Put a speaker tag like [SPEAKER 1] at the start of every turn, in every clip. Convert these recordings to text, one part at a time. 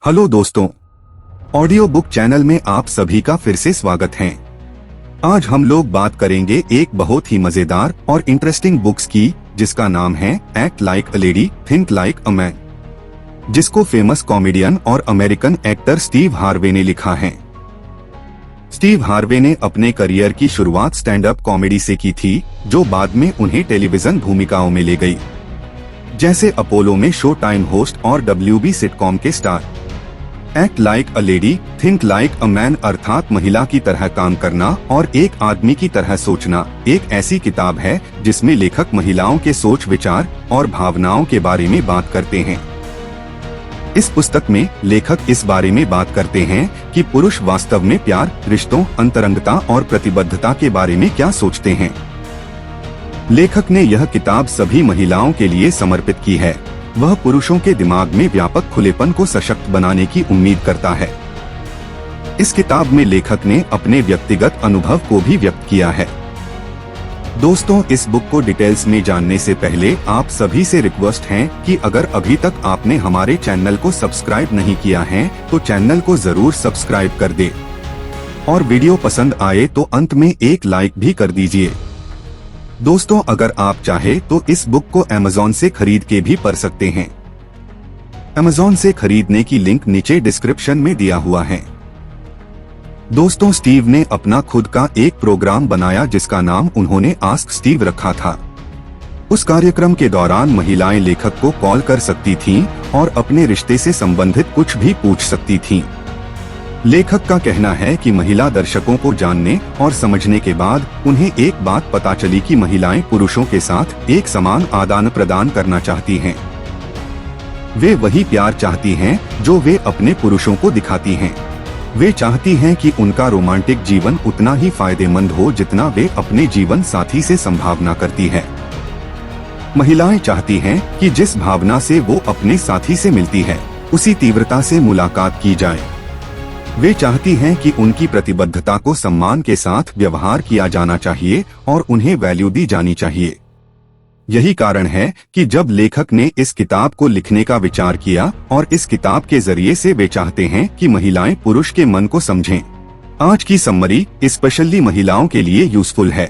[SPEAKER 1] Hello दोस्तों, audio book channel में आप सभी का फिर से स्वागत है। आज हम लोग बात करेंगे एक बहुत ही मजेदार और इंटरेस्टिंग बुक्स की, जिसका नाम है act like a lady think like a man, जिसको फेमस कॉमेडियन और अमेरिकन एक्टर स्टीव हार्वे ने लिखा है। स्टीव हार्वे ने अपने करियर की शुरुआत स्टैंड अप कॉमेडी से की थी, जो बाद में उन्हें टेलीविजन भूमिकाओं में ले गई, जैसे अपोलो में शो टाइम होस्ट और WB सिटकॉम के star. Act like a lady think like a man अर्थात महिला की तरह काम करना और एक आदमी की तरह सोचना एक ऐसी किताब है जिसमें लेखक महिलाओं के सोच विचार और भावनाओं के बारे में बात करते हैं। इस पुस्तक में लेखक इस बारे में बात करते हैं कि पुरुष वास्तव में प्यार, रिश्तों, अंतरंगता और प्रतिबद्धता के बारे में क्या सोचते हैं। लेखक ने यह किताब सभी महिलाओं के लिए समर्पित की है। वह पुरुषों के दिमाग में व्यापक खुलेपन को सशक्त बनाने की उम्मीद करता है। इस किताब में लेखक ने अपने व्यक्तिगत अनुभव को भी व्यक्त किया है। दोस्तों, इस बुक को डिटेल्स में जानने से पहले आप सभी से रिक्वेस्ट है कि अगर अभी तक आपने हमारे चैनल को सब्सक्राइब नहीं किया है तो चैनल को जरूर सब्सक्राइब कर दे और वीडियो पसंद आए तो अंत में एक लाइक भी कर दीजिए। दोस्तों, अगर आप चाहे तो इस बुक को Amazon से खरीद के भी पढ़ सकते हैं। Amazon से खरीदने की लिंक नीचे डिस्क्रिप्शन में दिया हुआ है। दोस्तों, स्टीव ने अपना खुद का एक प्रोग्राम बनाया जिसका नाम उन्होंने आस्क स्टीव रखा था। उस कार्यक्रम के दौरान महिलाएं लेखक को कॉल कर सकती थीं और अपने रिश्ते से संबंधित कुछ भी पूछ सकती थीं। लेखक का कहना है कि महिला दर्शकों को जानने और समझने के बाद उन्हें एक बात पता चली कि महिलाएं पुरुषों के साथ एक समान आदान प्रदान करना चाहती हैं। वे वही प्यार चाहती हैं जो वे अपने पुरुषों को दिखाती हैं। वे चाहती हैं कि उनका रोमांटिक जीवन उतना ही फायदेमंद हो जितना वे अपने जीवन साथी से संभावना करती है। महिलाएं चाहती हैं कि जिस भावना से वो अपने साथी से मिलती है उसी तीव्रता से मुलाकात की जाए। वे चाहती हैं कि उनकी प्रतिबद्धता को सम्मान के साथ व्यवहार किया जाना चाहिए और उन्हें वैल्यू दी जानी चाहिए। यही कारण है कि जब लेखक ने इस किताब को लिखने का विचार किया और इस किताब के जरिए से वे चाहते हैं कि महिलाएं पुरुष के मन को समझें। आज की समरी स्पेशली महिलाओं के लिए यूजफुल है,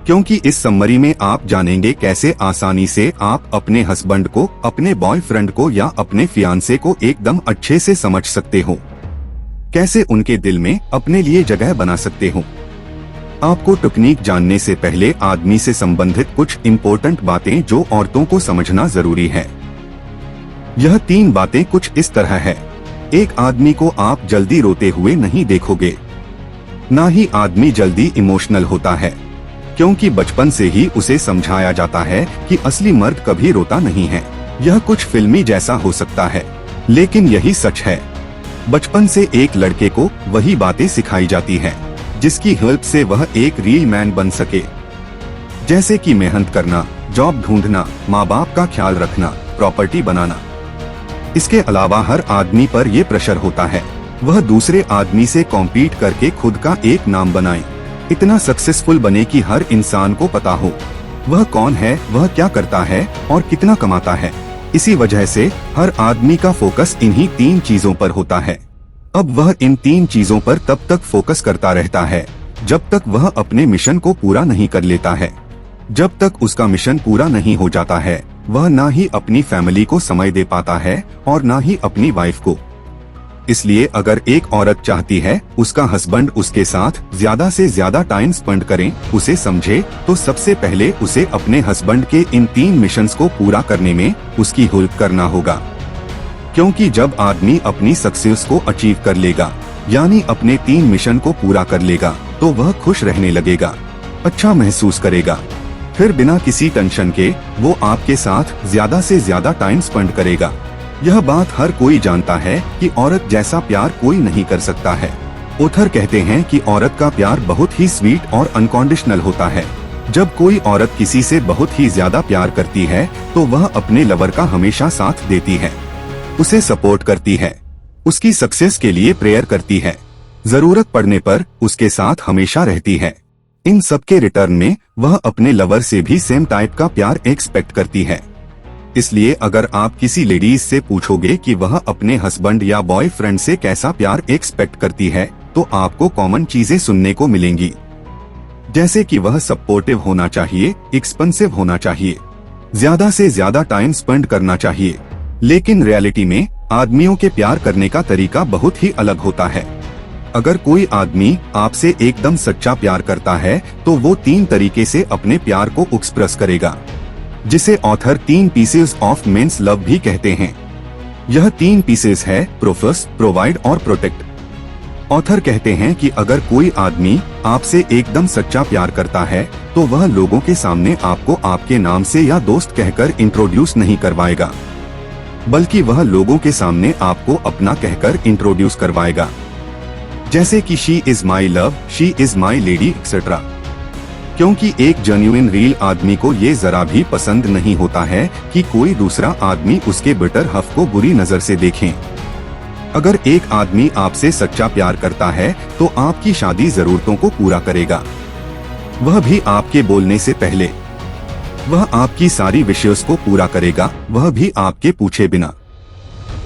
[SPEAKER 1] क्योंकि इस समरी में आप जानेंगे कैसे आसानी से आप अपने हस्बैंड को, अपने बॉयफ्रेंड को या अपने फियांसे को एकदम अच्छे से समझ सकते हो, कैसे उनके दिल में अपने लिए जगह बना सकते हो। आपको टेक्निक जानने से पहले आदमी से संबंधित कुछ इम्पोर्टेंट बातें जो औरतों को समझना जरूरी है। यह 3 बातें कुछ इस तरह है। एक आदमी को आप जल्दी रोते हुए नहीं देखोगे, ना ही आदमी जल्दी इमोशनल होता है, क्योंकि बचपन से ही उसे समझाया जाता है कि असली मर्द कभी रोता नहीं है। यह कुछ फिल्मी जैसा हो सकता है, लेकिन यही सच है। बचपन से एक लड़के को वही बातें सिखाई जाती हैं जिसकी हेल्प से वह एक रियल मैन बन सके, जैसे कि मेहनत करना, जॉब ढूंढना, माँ बाप का ख्याल रखना, प्रॉपर्टी बनाना। इसके अलावा हर आदमी पर ये प्रेशर होता है वह दूसरे आदमी से कॉम्पीट करके खुद का एक नाम बनाए, इतना सक्सेसफुल बने कि हर इंसान को पता हो वह कौन है, वह क्या करता है और कितना कमाता है। इसी वजह से हर आदमी का फोकस इन्हीं 3 चीजों पर होता है। अब वह इन 3 चीजों पर तब तक फोकस करता रहता है जब तक वह अपने मिशन को पूरा नहीं कर लेता है। जब तक उसका मिशन पूरा नहीं हो जाता है वह ना ही अपनी फैमिली को समय दे पाता है और ना ही अपनी वाइफ को। इसलिए अगर एक औरत चाहती है उसका हस्बैंड उसके साथ ज्यादा से ज्यादा टाइम स्पेंड करे, उसे समझे, तो सबसे पहले उसे अपने हस्बैंड के इन 3 मिशंस को पूरा करने में उसकी हेल्प करना होगा। क्योंकि जब आदमी अपनी सक्सेस को अचीव कर लेगा, यानी अपने 3 मिशन को पूरा कर लेगा, तो वह खुश रहने लगेगा, अच्छा महसूस करेगा। फिर बिना किसी टेंशन के वो आपके साथ ज्यादा से ज्यादा टाइम स्पेंड करेगा। यह बात हर कोई जानता है कि औरत जैसा प्यार कोई नहीं कर सकता है। ओथर कहते हैं कि औरत का प्यार बहुत ही स्वीट और अनकंडीशनल होता है। जब कोई औरत किसी से बहुत ही ज्यादा प्यार करती है तो वह अपने लवर का हमेशा साथ देती है, उसे सपोर्ट करती है, उसकी सक्सेस के लिए प्रेयर करती है, जरूरत पड़ने पर उसके साथ हमेशा रहती है। इन सब के रिटर्न में वह अपने लवर से भी सेम टाइप का प्यार एक्सपेक्ट करती है। इसलिए अगर आप किसी लेडीज से पूछोगे कि वह अपने हस्बैंड या बॉयफ्रेंड से कैसा प्यार एक्सपेक्ट करती है, तो आपको कॉमन चीजें सुनने को मिलेंगी, जैसे कि वह सपोर्टिव होना चाहिए, एक्सपेंसिव होना चाहिए, ज्यादा से ज्यादा टाइम स्पेंड करना चाहिए। लेकिन रियलिटी में आदमियों के प्यार करने का तरीका बहुत ही अलग होता है। अगर कोई आदमी आपसे एकदम सच्चा प्यार करता है तो वो 3 तरीके से अपने प्यार को एक्सप्रेस करेगा, जिसे author 3 pieces of men's love भी कहते हैं। यह 3 पीसेस है प्रोफेस, प्रोवाइड और प्रोटेक्ट। ऑथर कहते हैं कि अगर कोई आदमी आपसे एकदम सच्चा प्यार करता है तो वह लोगों के सामने आपको आपके नाम से या दोस्त कहकर इंट्रोड्यूस नहीं करवाएगा, बल्कि वह लोगों के सामने आपको अपना कहकर इंट्रोड्यूस करवाएगा, जैसे कि she is my love, she is my lady etcetera. क्योंकि एक जेन्युइन रियल आदमी को ये जरा भी पसंद नहीं होता है कि कोई दूसरा आदमी उसके बेटर हाफ को बुरी नजर से देखें। अगर एक आदमी आपसे सच्चा प्यार करता है तो आपकी शादी जरूरतों को पूरा करेगा, वह भी आपके बोलने से पहले। वह आपकी सारी विशेष को पूरा करेगा, वह भी आपके पूछे बिना।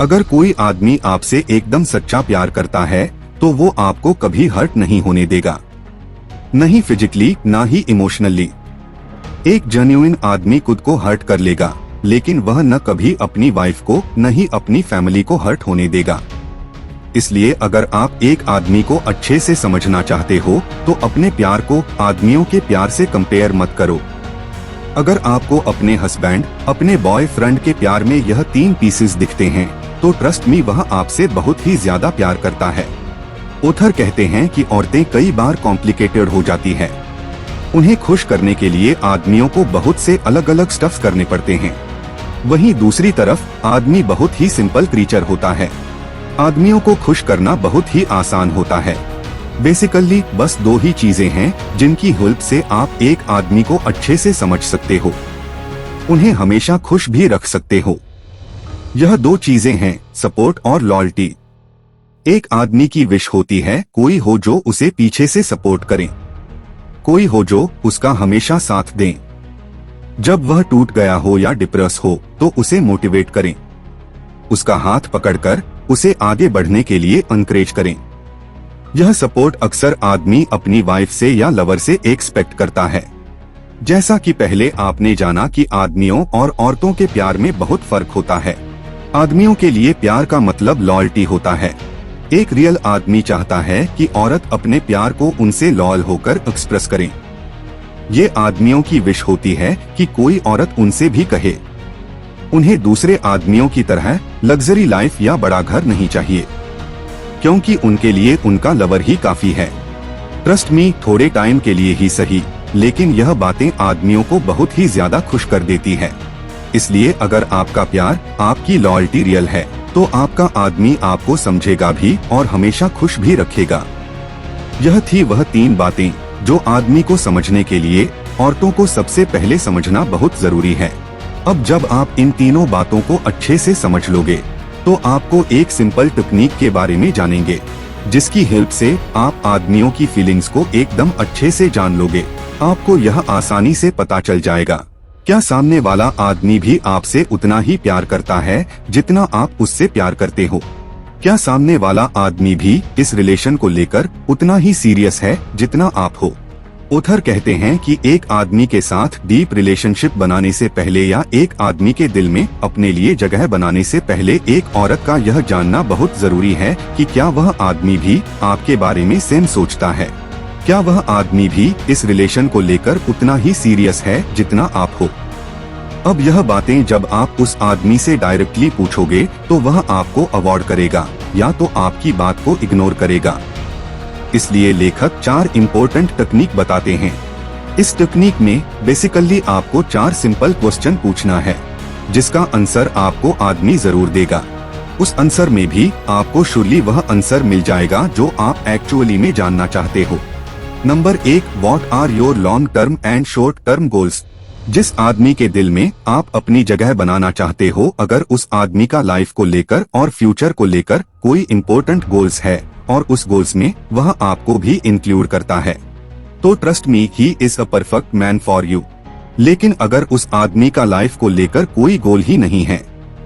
[SPEAKER 1] अगर कोई आदमी आपसे एकदम सच्चा प्यार करता है तो वो आपको कभी हर्ट नहीं होने देगा, नहीं फिजिकली ना ही इमोशनली। एक जेन्युइन आदमी खुद को हर्ट कर लेगा, लेकिन वह न कभी अपनी वाइफ को न ही अपनी फैमिली को हर्ट होने देगा। इसलिए अगर आप एक आदमी को अच्छे से समझना चाहते हो तो अपने प्यार को आदमियों के प्यार से कंपेयर मत करो। अगर आपको अपने हस्बैंड, अपने बॉयफ्रेंड के प्यार में यह 3 पीसेस दिखते हैं तो ट्रस्ट मी वह आपसे बहुत ही ज्यादा प्यार करता है। ऑथर कहते हैं कि औरतें कई बार कॉम्प्लिकेटेड हो जाती है। उन्हें खुश करने के लिए आदमियों को बहुत से अलग अलग स्टफ्स करने पड़ते हैं। वहीं दूसरी तरफ आदमी बहुत ही सिंपल क्रीचर होता है। आदमियों को खुश करना बहुत ही आसान होता है। बेसिकली बस 2 ही चीजें हैं जिनकी हेल्प से आप एक आदमी को अच्छे से समझ सकते हो, उन्हें हमेशा खुश भी रख सकते हो। यह 2 चीजें हैं, सपोर्ट और लॉयल्टी। एक आदमी की विश होती है कोई हो जो उसे पीछे से सपोर्ट करे, कोई हो जो उसका हमेशा साथ दे। जब वह टूट गया हो या डिप्रेस हो तो उसे मोटिवेट करें, उसका हाथ पकड़कर उसे आगे बढ़ने के लिए एनकरेज करें। यह सपोर्ट अक्सर आदमी अपनी वाइफ से या लवर से एक्सपेक्ट करता है। जैसा कि पहले आपने जाना कि आदमियों और औरतों के प्यार में बहुत फर्क होता है। आदमियों के लिए प्यार का मतलब लॉयल्टी होता है। एक रियल आदमी चाहता है कि औरत अपने प्यार को उनसे लॉयल होकर एक्सप्रेस करे। ये आदमियों की विश होती है कि कोई औरत उनसे भी कहे। उन्हें दूसरे आदमियों की तरह लग्जरी लाइफ या बड़ा घर नहीं चाहिए, क्योंकि उनके लिए उनका लवर ही काफी है। ट्रस्ट मी, थोड़े टाइम के लिए ही सही, लेकिन यह बातें आदमियों को बहुत ही ज्यादा खुश कर देती है। इसलिए अगर आपका प्यार, आपकी लॉयल्टी रियल है तो आपका आदमी आपको समझेगा भी और हमेशा खुश भी रखेगा। यह थी वह 3 बातें जो आदमी को समझने के लिए औरतों को सबसे पहले समझना बहुत जरूरी है। अब जब आप इन तीनों बातों को अच्छे से समझ लोगे तो आपको एक सिंपल टेक्निक के बारे में जानेंगे, जिसकी हेल्प से आप आदमियों की फीलिंग्स को एकदम अच्छे से जान लोगे। आपको यह आसानी से पता चल जाएगा क्या सामने वाला आदमी भी आपसे उतना ही प्यार करता है जितना आप उससे प्यार करते हो। क्या सामने वाला आदमी भी इस रिलेशन को लेकर उतना ही सीरियस है जितना आप हो। ऑथर कहते हैं कि एक आदमी के साथ डीप रिलेशनशिप बनाने से पहले या एक आदमी के दिल में अपने लिए जगह बनाने से पहले एक औरत का यह जानना बहुत जरूरी है कि क्या वह आदमी भी आपके बारे में सेम सोचता है, क्या वह आदमी भी इस रिलेशन को लेकर उतना ही सीरियस है जितना आप हो। अब यह बातें जब आप उस आदमी से डायरेक्टली पूछोगे तो वह आपको अवॉइड करेगा या तो आपकी बात को इग्नोर करेगा। इसलिए लेखक 4 इम्पोर्टेंट टेक्निक बताते हैं। इस टेक्निक में बेसिकली आपको 4 सिंपल क्वेश्चन पूछना है, जिसका आंसर आपको आदमी जरूर देगा। उस आंसर में भी आपको शुरली वह आंसर मिल जाएगा जो आप एक्चुअली में जानना चाहते हो। Number 1, what are your long term and short term goals. जिस आदमी के दिल में आप अपनी जगह बनाना चाहते हो, अगर उस आदमी का लाइफ को लेकर और फ्यूचर को लेकर कोई इम्पोर्टेंट गोल्स है और उस गोल्स में वह आपको भी इंक्लूड करता है, तो trust me, he is a perfect man for you. लेकिन अगर उस आदमी का लाइफ को लेकर कोई गोल ही नहीं है,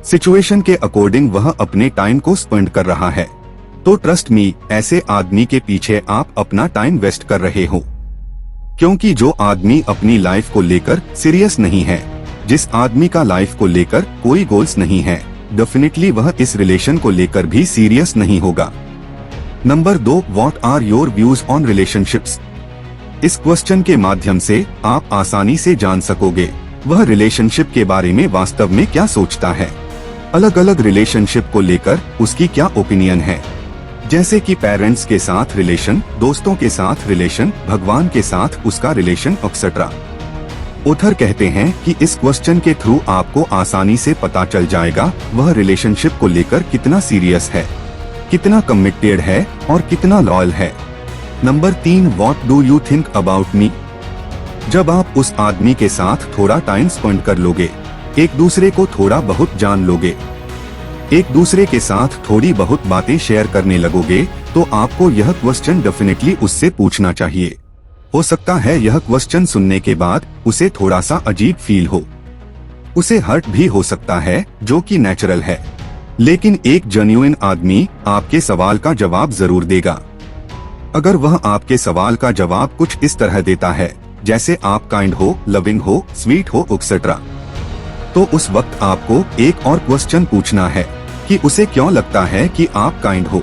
[SPEAKER 1] सिचुएशन के अकॉर्डिंग वह अपने टाइम को स्पेंड कर रहा है, तो ट्रस्ट मी, ऐसे आदमी के पीछे आप अपना टाइम वेस्ट कर रहे हो। क्योंकि जो आदमी अपनी लाइफ को लेकर सीरियस नहीं है, जिस आदमी का लाइफ को लेकर कोई गोल्स नहीं है, डेफिनेटली वह इस रिलेशन को लेकर भी सीरियस नहीं होगा। Number 2, what are your views on relationships? इस क्वेश्चन के माध्यम से आप आसानी से जान सकोगे वह रिलेशनशिप के बारे में वास्तव में क्या सोचता है। अलग अलग रिलेशनशिप को लेकर उसकी क्या ओपिनियन है, जैसे कि पेरेंट्स के साथ रिलेशन, दोस्तों के साथ रिलेशन, भगवान के साथ उसका रिलेशन एक्सेट्रा। ऑथर कहते हैं कि इस क्वेश्चन के थ्रू आपको आसानी से पता चल जाएगा वह रिलेशनशिप को लेकर कितना सीरियस है, कितना कमिटेड है और कितना लॉयल है। Number 3, what do you think about me? जब आप उस आदमी के साथ थोड़ा टाइम स्पेंड कर लोगे, एक दूसरे को थोड़ा बहुत जान लोगे, एक दूसरे के साथ थोड़ी बहुत बातें शेयर करने लगोगे, तो आपको यह क्वेश्चन डेफिनेटली उससे पूछना चाहिए। हो सकता है यह क्वेश्चन सुनने के बाद उसे थोड़ा सा अजीब फील हो, उसे हर्ट भी हो सकता है, जो कि नेचुरल है, लेकिन एक जेन्युइन आदमी आपके सवाल का जवाब जरूर देगा। अगर वह आपके सवाल का जवाब कुछ इस तरह देता है जैसे आप काइंड हो, लविंग हो, स्वीट हो एक्सेट्रा, तो उस वक्त आपको एक और क्वेश्चन पूछना है कि उसे क्यों लगता है कि आप काइंड हो।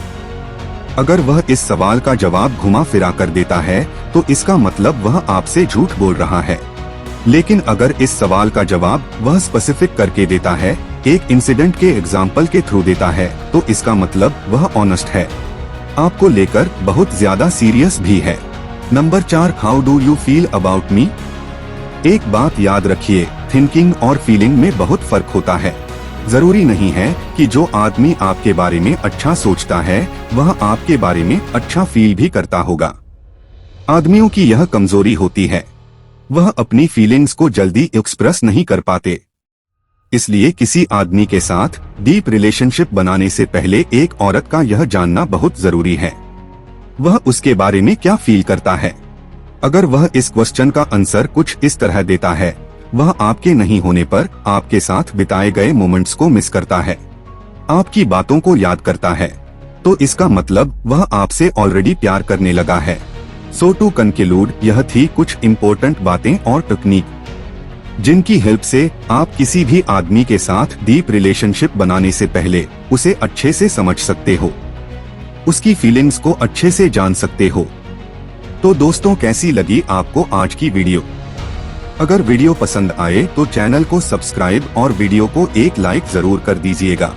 [SPEAKER 1] अगर वह इस सवाल का जवाब घुमा फिरा कर देता है तो इसका मतलब वह आपसे झूठ बोल रहा है, लेकिन अगर इस सवाल का जवाब वह स्पेसिफिक करके देता है, एक इंसिडेंट के एग्जाम्पल के थ्रू देता है, तो इसका मतलब वह ऑनेस्ट है, आपको लेकर बहुत ज्यादा सीरियस भी है। Number 4, how do you feel about me? एक बात याद रखिए, थिंकिंग और फीलिंग में बहुत फर्क होता है। जरूरी नहीं है कि जो आदमी आपके बारे में अच्छा सोचता है वह आपके बारे में अच्छा फील भी करता होगा। आदमियों की यह कमजोरी होती है, वह अपनी फीलिंग्स को जल्दी एक्सप्रेस नहीं कर पाते। इसलिए किसी आदमी के साथ डीप रिलेशनशिप बनाने से पहले एक औरत का यह जानना बहुत जरूरी है, वह उसके बारे में क्या फील करता है। अगर वह इस क्वेश्चन का आंसर कुछ इस तरह देता है, वह आपके नहीं होने पर आपके साथ बिताए गए मोमेंट्स को मिस करता है, आपकी बातों को याद करता है, तो इसका मतलब वह आपसे ऑलरेडी प्यार करने लगा है। सो टू कंक्लूड, यह थी कुछ इम्पोर्टेंट बातें और टेक्निक जिनकी हेल्प से आप किसी भी आदमी के साथ डीप रिलेशनशिप बनाने से पहले उसे अच्छे से समझ सकते हो, उसकी फीलिंग्स को अच्छे से जान सकते हो। तो दोस्तों, कैसी लगी आपको आज की वीडियो? अगर वीडियो पसंद आए तो चैनल को सब्सक्राइब और वीडियो को एक लाइक जरूर कर दीजिएगा,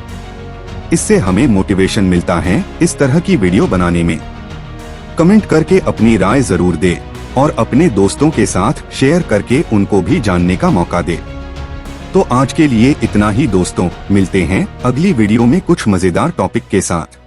[SPEAKER 1] इससे हमें मोटिवेशन मिलता है इस तरह की वीडियो बनाने में। कमेंट करके अपनी राय जरूर दे और अपने दोस्तों के साथ शेयर करके उनको भी जानने का मौका दे। तो आज के लिए इतना ही दोस्तों, मिलते हैं अगली वीडियो में कुछ मजेदार टॉपिक के साथ।